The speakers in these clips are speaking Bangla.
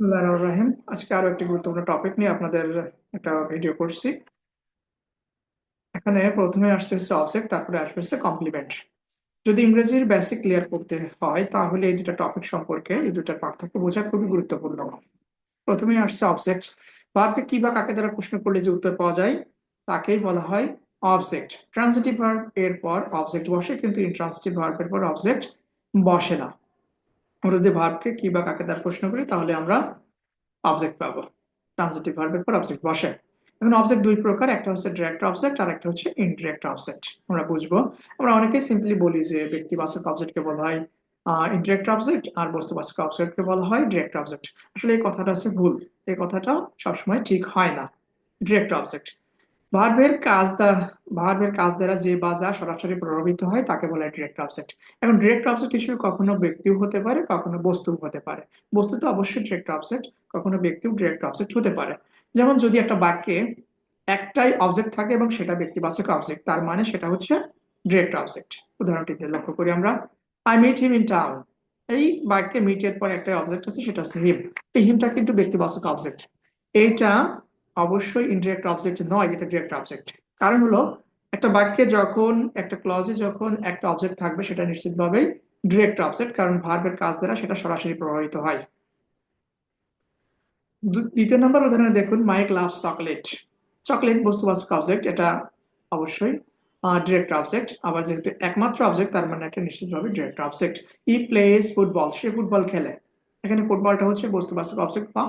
বিসমিল্লাহির রহিম। আজকে আরো একটি গুরুত্বপূর্ণ টপিক নিয়ে আপনাদের একটা ভিডিও করছি। এখানে প্রথমে আসছে হচ্ছে অবজেক্ট, তারপরে আসবে হচ্ছে কমপ্লিমেন্ট। যদি ইংরেজির বেসিক ক্লিয়ার করতে হয় তাহলে এই দুটা টপিক সম্পর্কে, এই দুটার পার্থক্য বোঝা খুবই গুরুত্বপূর্ণ। প্রথমেই আসছে অবজেক্ট। ভার্বকে কি বা কাকে দ্বারা প্রশ্ন করলে যে উত্তর পাওয়া যায় তাকেই বলা হয় অবজেক্ট। ট্রান্সিটিভ ভার্ব এর পর অবজেক্ট বসে, কিন্তু ইনট্রান্সিটিভ ভার্বের পর অবজেক্ট বসে না। আমরা যদি ভার্বকে কি বা কাকে দ্বারা প্রশ্ন করি তাহলে আমরা অবজেক্ট পাবো। ট্রান্সিটিভ ভার্বের পর অবজেক্ট বসে। এখন অবজেক্ট দুই প্রকার, একটা হচ্ছে ডিরেক্ট অবজেক্ট আর একটা হচ্ছে ইনডিরেক্ট অবজেক্ট। আমরা বুঝবো। আমরা অনেকেই সিম্পলি বলি যে ব্যক্তিবাচক অবজেক্টকে বলা হয় ইনডিরেক্ট অবজেক্ট আর বস্তুবাচক অবজেক্টকে বলা হয় ডিরেক্ট অবজেক্ট। আসলে এই কথাটা হচ্ছে ভুল। এই কথাটা সবসময় ঠিক হয় না। ডিরেক্ট অবজেক্ট ভার্বের কাজ ভার্বের কাজ দ্বারা যে বা যা সরাসরি প্রভাবিত হয় তাকে বলে ডিরেক্ট অবজেক্ট। এখন ডিরেক্ট অবজেক্ট হিসেবে কখনো ব্যক্তিও হতে পারে, কখনো বস্তু হতে পারে। বস্তু তো অবশ্যই ডিরেক্ট অবজেক্ট, কখনো ব্যক্তিও ডিরেক্ট অবজেক্ট হতে পারে। যেমন যদি একটা বাক্যে একটাই অবজেক্ট থাকে এবং সেটা ব্যক্তিবাচক অবজেক্ট, তার মানে সেটা হচ্ছে ডিরেক্ট অবজেক্ট। উদাহরণটিতে লক্ষ্য করি আমরা, I meet him in town. এই বাক্যে মিট এর পর একটা অবজেক্ট আছে, সেটা হচ্ছে হিম। এই হিমটা কিন্তু ব্যক্তিবাচক অবজেক্ট। এইটা অবশ্যই ইনডিরেক্ট অবজেক্ট নয়, এটা ডিরেক্ট অবজেক্ট। কারণ হলো, একটা বাক্যে যখন, একটা ক্লজে যখন একটা অবজেক্ট থাকবে সেটা নিশ্চিতভাবেই ডিরেক্ট অবজেক্ট, কারণ ভার্বের কাজ দ্বারা সেটা সরাসরি প্রভাবিত হয়। দ্বিতীয় নম্বর উদাহরণে দেখুন, মাইক লাভস চকলেট। চকলেট বস্তুবাচক অবজেক্ট, এটা অবশ্যই ডিরেক্ট অবজেক্ট। আবার যেহেতু একমাত্র অবজেক্ট, তার মানে একটা নিশ্চিতভাবে direct object. He plays football, সে ফুটবল খেলে। এখানে ফুটবলটা হচ্ছে বস্তুবাচক অবজেক্ট বা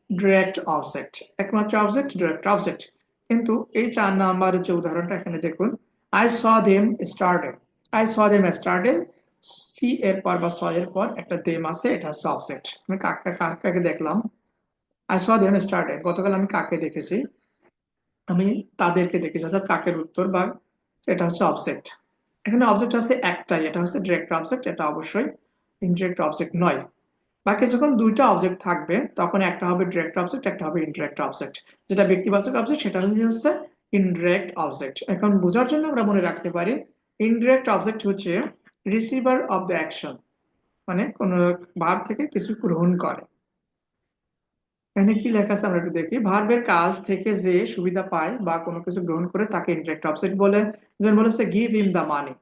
ডিরেক্ট অবজেক্ট। একমাত্র অবজেক্ট ডিরেক্ট অবজেক্ট। কিন্তু এই 4 নম্বরের যে উদাহরণটা এখানে দেখুন, I saw them started. I saw them started, সি এর পর বা স এর পর একটা দেম আছে, এটা হচ্ছে অবজেক্ট। আমি কাকে কাকে দেখলাম, আই স দেম স্টার্টেড, গতকাল আমি কাকে দেখেছি, আমি তাদেরকে দেখেছি, অর্থাৎ কাকের উত্তর বা এটা হচ্ছে অবজেক্ট। এখানে অবজেক্ট আছে একটাই, এটা হচ্ছে ডিরেক্ট অবজেক্ট, এটা অবশ্যই ইনডিরেক্ট অবজেক্ট নয়। বাকি যখন দুইটা অবজেক্ট থাকবে তখন একটা হবে ডিরেক্ট অবজেক্ট, একটা হবে ইনডিরেক্ট অবজেক্ট। যেটা ব্যক্তিবাচক অবজেক্ট সেটা হচ্ছে ইনডিরেক্ট অবজেক্ট। এখন বোঝার জন্য আমরা মনে রাখতে পারি, ইনডিরেক্ট অবজেক্ট হচ্ছে রিসিভার অফ দ্য অ্যাকশন, মানে কোন ভার্ব থেকে কিছু গ্রহণ করে। এখানে কি লেখা আছে আমরা একটু দেখি, ভার্বের কাজ থেকে যে সুবিধা পায় বা কোনো কিছু গ্রহণ করে তাকে ইনডিরেক্ট অবজেক্ট বলে। যেমন বলেছে গিভ হিম দা মানি।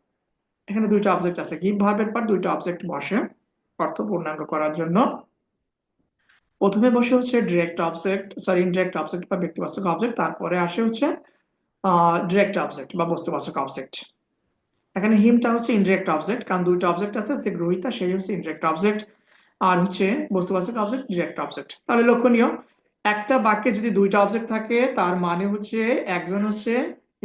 এখানে দুইটা অবজেক্ট আছে, গিভ ভার্বের পর দুইটা অবজেক্ট বসে অর্থ পূর্ণাঙ্গ করার জন্য। প্রথমে বসে হচ্ছে direct object, sorry indirect object বা ব্যক্তিবাচক অবজেক্ট, তারপরে আসে হচ্ছে ডিরেক্ট অবজেক্ট বা বস্তুবাচক অবজেক্ট। এখানে হিমটা হচ্ছে ইনডিরেক্ট অবজেক্ট, কারণ দুইটা অবজেক্ট আছে, যে গ্রহীতা সেই হচ্ছে ইনডিরেক্ট অবজেক্ট, আর হচ্ছে বস্তুবাচক অবজেক্ট ডিরেক্ট অবজেক্ট। তাহলে লক্ষণীয়, একটা বাক্যে যদি দুইটা অবজেক্ট থাকে তার মানে হচ্ছে একজন হচ্ছে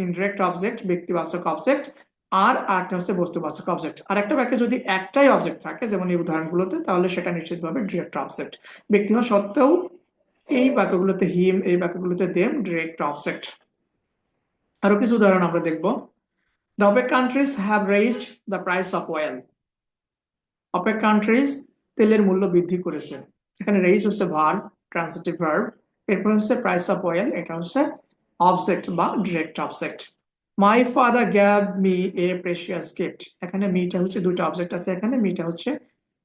ইনডিরেক্ট অবজেক্ট ব্যক্তিবাচক অবজেক্ট, আর আরেকটা হচ্ছে বস্তুবাচক অবজেক্ট। আর একটা বাক্যে যদি একটাই অবজেক্ট থাকে যেমন এই উদাহরণগুলোতে, তাহলে সেটা নিশ্চিতভাবে ডিরেক্ট অবজেক্ট। ব্যক্তি হওয়া সত্ত্বেও এই বাক্যগুলোতে হিম, এই বাক্যগুলোতে দেম ডিরেক্ট অবজেক্ট। আরো কিছু উদাহরণ আমরা দেখবো। The OPEC countries have raised the price of oil. OPEC countries তেলের মূল্য বৃদ্ধি করেছে। এখানে রেইজ হচ্ছে ভার্ব, ট্রান্সিটিভ ভার্ব। এরপর হচ্ছে প্রাইস অফ অয়েল, এটা হচ্ছে অবজেক্ট বা direct object. My father gave me a precious gift. এখানে মিটা হচ্ছে, দুইটা অবজেক্ট আছে এখানে, মিটা হচ্ছে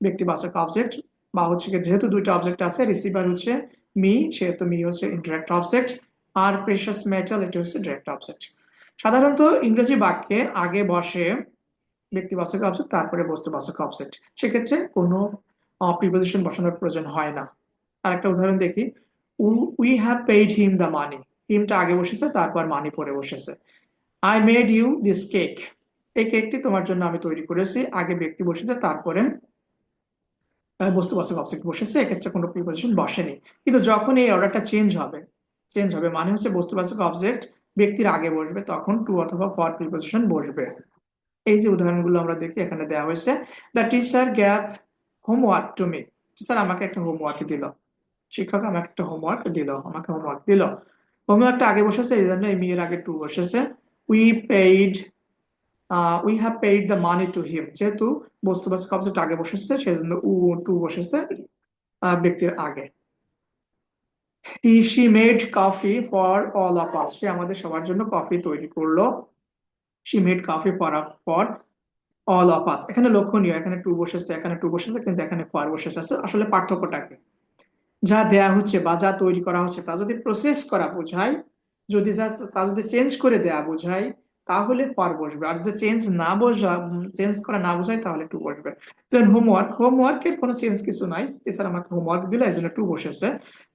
ব্যক্তিবাচক অবজেক্ট, বা হচ্ছে যেহেতু দুইটা অবজেক্ট আছে, রিসিভার হচ্ছে মি, সেহেতু মি হচ্ছে ইনডিরেক্ট অবজেক্ট, আর প্রেশাস মেটাল এটা হচ্ছে ডিরেক্ট অবজেক্ট। সাধারণত ইংরেজি বাক্যে আগে বসে ব্যক্তিবাচক অবজেক্ট, তারপরে বস্তুবাচক অবজেক্ট। সেক্ষেত্রে কোনো প্রিপোজিশন বসানোর প্রয়োজন হয় না। আর একটা উদাহরণ দেখি, we have paid him the money. হিমটা আগে বসেছে, তারপর মানি পরে বসেছে। I made you this cake. এই কেকটি তোমার জন্য আমি তৈরি করেছি, আগে ব্যক্তি বসেছে, তারপরে বস্তুবাচক অবজেক্ট বসেছে, এক্ষেত্রে কোনো প্রিপোজিশন বসেনি। কিন্তু যখন এই অর্ডারটা চেঞ্জ হবে মানে হচ্ছে বস্তুবাচক অবজেক্ট ব্যক্তির আগে বসবে, তখন টু অথবা ফর প্রিপোজিশন বসবে। এই যে উদাহরণগুলো আমরা দেখি এখানে দেওয়া হয়েছে, the teacher gave homework to me. Teacher আমাকে একটা হোমওয়ার্ক দিল, শিক্ষক আমাকে একটা হোমওয়ার্ক দিল, আমাকে হোমওয়ার্ক দিল। হোমওয়ার্কটা আগে বসেছে, এই জন্য এই মেয়ের আগে টু বসেছে। We paid, we have paid the money to him, যেহেতু বস্তুবাচক অবজেক্ট আগে বসেছে সেই জন্য টু বসেছে ব্যক্তির আগে। She made coffee for all of us, সে আমাদের সবার জন্য কফি তৈরি করলো। She made coffee for all of us. এখানে লক্ষণীয়, এখানে টু বসেছে, এখানে টু বসেছে, কিন্তু এখানে ফর বসেছে। আসলে পার্থক্যটা কি? যা দেয়া হচ্ছে বা যা তৈরি করা হচ্ছে তা যদি প্রসেস করা বোঝায়, যদি তা যদি চেঞ্জ করে দেয়া বোঝায়, তাহলে পর বসবে। আর যদি চেঞ্জ করা না বোঝায় তাহলে টু বসবে। যেমন হোমওয়ার্কের কোনো চেঞ্জ কিছু নাই, টিচার আমাকে হোমওয়ার্ক দিল এই জন্য টু বসেছে।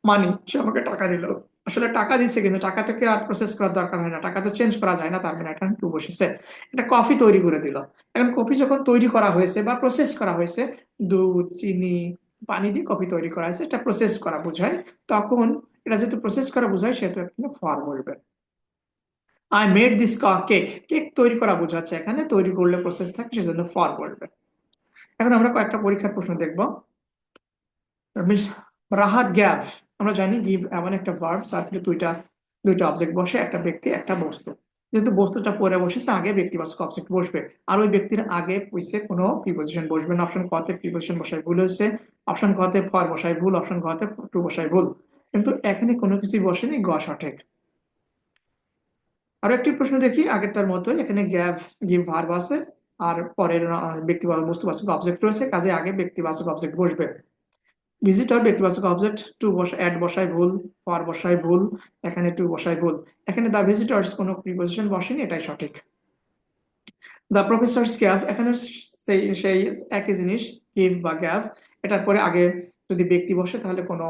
মানি, সে আমাকে টাকা দিল, আসলে টাকা দিচ্ছে কিন্তু টাকাটাকে আর প্রসেস করার দরকার হয় না, টাকা তো চেঞ্জ করা যায় না, তার মানে এখানে টু বসেছে। এটা কফি তৈরি করে দিল। এখন কফি যখন তৈরি করা হয়েছে বা প্রসেস করা হয়েছে, দুধ, চিনি, পানি দিয়ে কফি তৈরি করা হয়েছে, এটা প্রসেস করা বোঝায়, তখন এটা যেহেতু প্রসেস করা বোঝায় সেহেতু এখানে ফর বলবে। I made this cake, cake তৈরি করা বোঝাচ্ছে, এখানে তৈরি করলে প্রসেস থাকে সেজন্য ফর বলবে। এখন আমরা কয়েকটা পরীক্ষার প্রশ্ন দেখবো। মিস রাহাত গ্যাভ, আমরা জানি গিভ এমন একটা ভার্ব যার থেকে দুইটা দুইটা অবজেক্ট বসে, একটা ব্যক্তি একটা বস্তু। যেহেতু বস্তুটা পরে বসেছে, আগে ব্যক্তিবাচক অবজেক্ট বসবে, আর ওই ব্যক্তির আগে পয়সে কোনো প্রিপোজিশন বসবে না। অপশন ক তে প্রিপোজিশন বসায় ভুল হয়েছে, অপশন খ তে ফর বসায় ভুল, অপশন ঘ তে টু বসায় ভুল, কিন্তু এখানে কোনো কিছুই বসেনি, গ সঠিক। আরো একটি প্রশ্ন দেখি, আগেরটার মতোই এখানে গ্যাভ গিভ ভার্ব আছে, আর পরের ব্যক্তিবাচক বস্তুবাচক অবজেক্ট রয়েছে, কাজে আগে ব্যক্তিবাচক অবজেক্ট বসবে। ভিজিটর ব্যক্তিবাচক অবজেক্ট, টু বসা অ্যাড বসায় ভুল, ফর বসায় ভুল, এখানে টু বসায় ভুল। এখানে দ্য ভিজিটর্স কোনো প্রিপোজিশন বসেনি, এটাই সঠিক। দ্য প্রফেসরস গ্যাভ, এখানে সেই সেই একই জিনিস, গিভ বা গ্যাভ, এটার পরে আগে যদি ব্যক্তি বসে তাহলে কোনো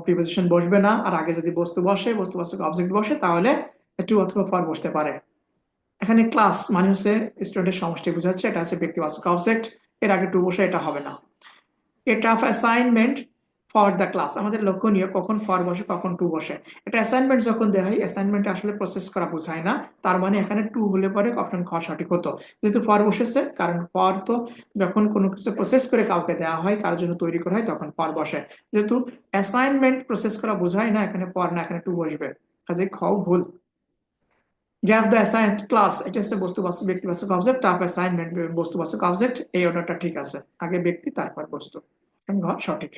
প্রিপোজিশন বসবে না, আর আগে যদি বস্তু বসে, বস্তুবাচক অবজেক্ট বসে, তাহলে টু অথবা ফর বসতে পারে। এখানে ক্লাস মানে হচ্ছে স্টুডেন্টের সমষ্টি বোঝাচ্ছে, এটা হচ্ছে ব্যক্তিবাচক অবজেক্ট, এর আগে টু বসে, এটা হবে না। A tough assignment for the class, আমাদের লক্ষণীয় কখন ফর বসে কখন টু বসে। এটা অ্যাসাইনমেন্ট যখন দেওয়া হয়, অ্যাসাইনমেন্ট আসলে প্রসেস করা বোঝায় না, তার মানে এখানে টু হলে পরে অপশন খ সঠিক হতো। যেহেতু ফর বসেছে, কারণ ফর তো যখন কোনো কিছু প্রসেস করে কাউকে দেওয়া হয়, কারোর জন্য তৈরি করা হয়, তখন ফর বসে। যেহেতু অ্যাসাইনমেন্ট প্রসেস করা বোঝায় না, এখানে ফর না, এখানে টু বসবে, কাজে খ ভুল। গ্যাভ দ্য অ্যাসাইন্ড ক্লাস, এটা হচ্ছে বস্তুবাচক ব্যক্তিবাচক অবজেক্ট, টাফ অ্যাসাইনমেন্ট বস্তুবাচক অবজেক্ট, এই অর্ডারটা ঠিক আছে, আগে ব্যক্তি তারপর বস্তু, ঘ সঠিক।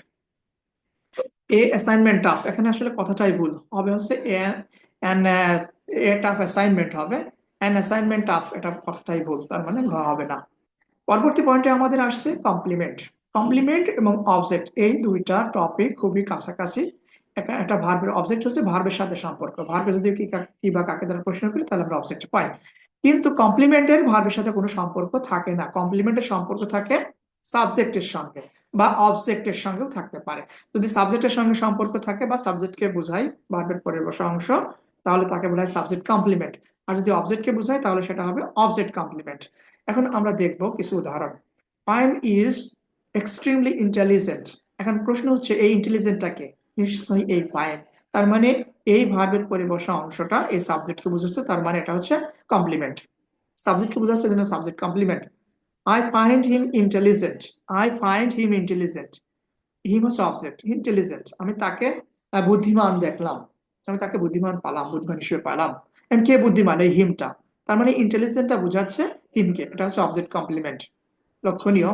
এ অ্যাসাইনমেন্ট টাফ, এখানে আসলে কথাটাই ভুল, হবে হচ্ছে এ টাফ অ্যাসাইনমেন্ট হবে, অ্যান অ্যাসাইনমেন্ট টাফ, এটা কথাটাই ভুল, তার মানে ঘ হবে না। পরবর্তী পয়েন্টে আমাদের আসছে কমপ্লিমেন্ট। কমপ্লিমেন্ট এবং অবজেক্ট এই দুইটা টপিক খুবই কাছাকাছি। একটা ভার্বের অবজেক্ট হচ্ছে ভার্বের সাথে সম্পর্ক, ভার্বে যদি কি বা কাকে দ্বারা প্রশ্ন করি তাহলে আমরা অবজেক্ট পাই, কিন্তু কমপ্লিমেন্টের ভার্বের সাথে কোনো সম্পর্ক থাকে না। কমপ্লিমেন্টের সম্পর্ক থাকে সাবজেক্টের সঙ্গে বা অবজেক্টের সঙ্গেও থাকতে পারে। যদি সাবজেক্টের সঙ্গে সম্পর্ক থাকে বা সাবজেক্টকে বোঝায় ভার্বের পরের বসা অংশ, তাহলে তাকে বলা হয় সাবজেক্ট কমপ্লিমেন্ট। আর যদি অবজেক্টকে বোঝায় তাহলে সেটা হবে অবজেক্ট কমপ্লিমেন্ট। এখন আমরা দেখব কিছু উদাহরণ। পাইম ইজ এক্সট্রিমলি ইন্টেলিজেন্ট, এখন প্রশ্ন হচ্ছে এই ইন্টেলিজেন্টটাকে, নিশ্চয়ই এই পাইম, তার মানে এই ভার্বের পরে বসা অংশটা এই সাবজেক্টকে বুঝাচ্ছে, তার মানে এটা হচ্ছে কমপ্লিমেন্ট। সাবজেক্টকে বুঝাচ্ছে জন্য subject complement. I find him intelligent, I find him intelligent, him হচ্ছে অবজেক্ট, ইন্টেলিজেন্ট আমি তাকে বুদ্ধিমান দেখলাম, আমি তাকে বুদ্ধিমান পালাম, বুদ্ধিমান হিসেবে পালাম। And কে বুদ্ধিমান, এই হিমটা, তার মানে ইন্টেলিজেন্টটা বুঝাচ্ছে হিমকে, এটা হচ্ছে অবজেক্ট কমপ্লিমেন্ট। লক্ষণীয়,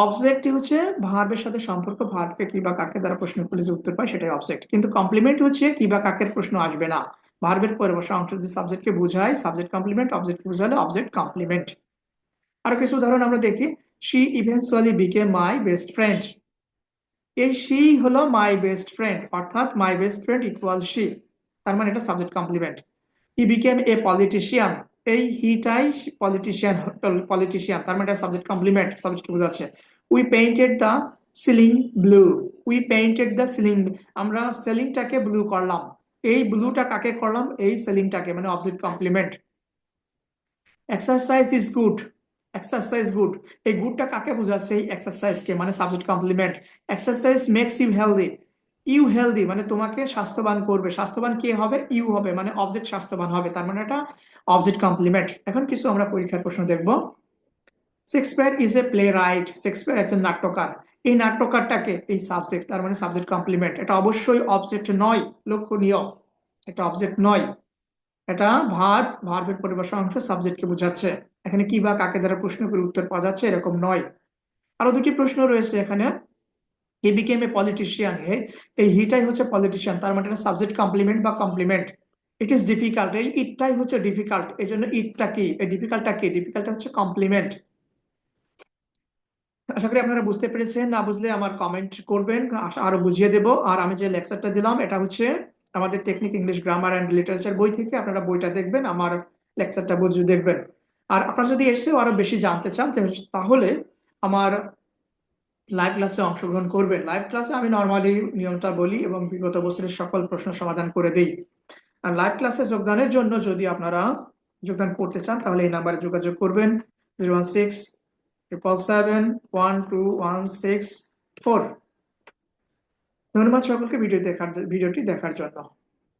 অবজেক্ট হচ্ছে ভার্বের সাথে সম্পর্ক, ভার্বকে কি বা কাকে দ্বারা প্রশ্ন করলে যে উত্তর পায় সেটাই অবজেক্ট, কিন্তু কমপ্লিমেন্ট হচ্ছে কি বা কাকের প্রশ্ন আসবে না, ভার্বের পরে বসা অংশ যদি সাবজেক্টকে বোঝায় সাবজেক্ট কমপ্লিমেন্ট, অবজেক্টকে বোঝালে অবজেক্ট কমপ্লিমেন্ট। আরো কিছু উদাহরণ আমরা দেখি। She eventually became my best friend, এই শি হলো মাই বেস্ট ফ্রেন্ড, অর্থাৎ my best friend equal she, তার মানে এটা subject complement. He became a politician, এই হিটাই পলিটিশিয়ান, পলিটিশিয়ান, তার মানে এটা সাবজেক্ট কমপ্লিমেন্ট, সাবজেক্ট বোঝাচ্ছে। We painted the ceiling blue, we painted the ceiling, আমরা সিলিংটাকে ব্লু করলাম, এই ব্লুটা কাকে করলাম, এই সিলিংটাকে, মানে object complement. Exercise is good, exercise good, এই গুডটা কাকে বোঝাচ্ছে, এই এক্সারসাইজকে, মানে subject complement. Exercise makes you healthy, you healthy মানে তোমাকে স্বাস্থ্যবান করবে, স্বাস্থ্যবান কে হবে, ইউ হবে, মানে অবজেক্ট স্বাস্থ্যবান হবে, তার মানে এটা অবজেক্ট কমপ্লিমেন্ট। এখন কিছু আমরা পরীক্ষার প্রশ্ন দেখব। Shakespeare is a play right, Shakespeare একজন নাট্যকার, এই নাট্যকারটাকে, এই সাবজেক্ট, তার মানে সাবজেক্ট কমপ্লিমেন্ট, এটা অবশ্যই অবজেক্ট নয়, লক্ষণীয়, এটা অবজেক্ট নয়, এটা ভার্বের পরিভাষা অংশ সাবজেক্টকে বোঝাচ্ছে। এখানে কি বা কাকে দ্বারা প্রশ্ন করে উত্তর পাওয়া যাচ্ছে এরকম নয়। আরো দুটি প্রশ্ন রয়েছে এখানে। হি বিকেম এ পলিটিশিয়ান, হে, এই হিটাই হচ্ছে পলিটিশিয়ান, তার মানে এটা সাবজেক্ট কমপ্লিমেন্ট বা কমপ্লিমেন্ট। ইট ইজ ডিফিকাল্ট, এই ইটটাই হচ্ছে ডিফিকাল্ট, এই জন্য ইটটা কি, এই ডিফিকাল্টটা কি, ডিফিকাল্টটা হচ্ছে কমপ্লিমেন্ট। আশা করি আপনারা বুঝতে পেরেছেন। না বুঝলে আমার কমেন্ট করবেন, আরো বুঝিয়ে দেব। আর আমি যে লেকচারটা দিলাম এটা হচ্ছে আমাদের technique English grammar and literature বই থেকে। আপনারা বইটা দেখবেন, আমার লেকচারটা বুঝে দেখবেন। আর আপনারা যদি এর চেয়েও আরো বেশি জানতে চান তাহলে আমার লাইভ ক্লাসে অংশগ্রহণ করবেন। লাইভ ক্লাসে আমি নর্মালি নিয়মটা বলি এবং বিগত বছরের সকল প্রশ্ন সমাধান করে দিই। আর লাইভ ক্লাসে যোগদানের জন্য যদি আপনারা যোগদান করতে চান তাহলে এই নাম্বারে যোগাযোগ করবেন, 016-777-12164। ধন্যবাদ সকলকে ভিডিওটি দেখার জন্য।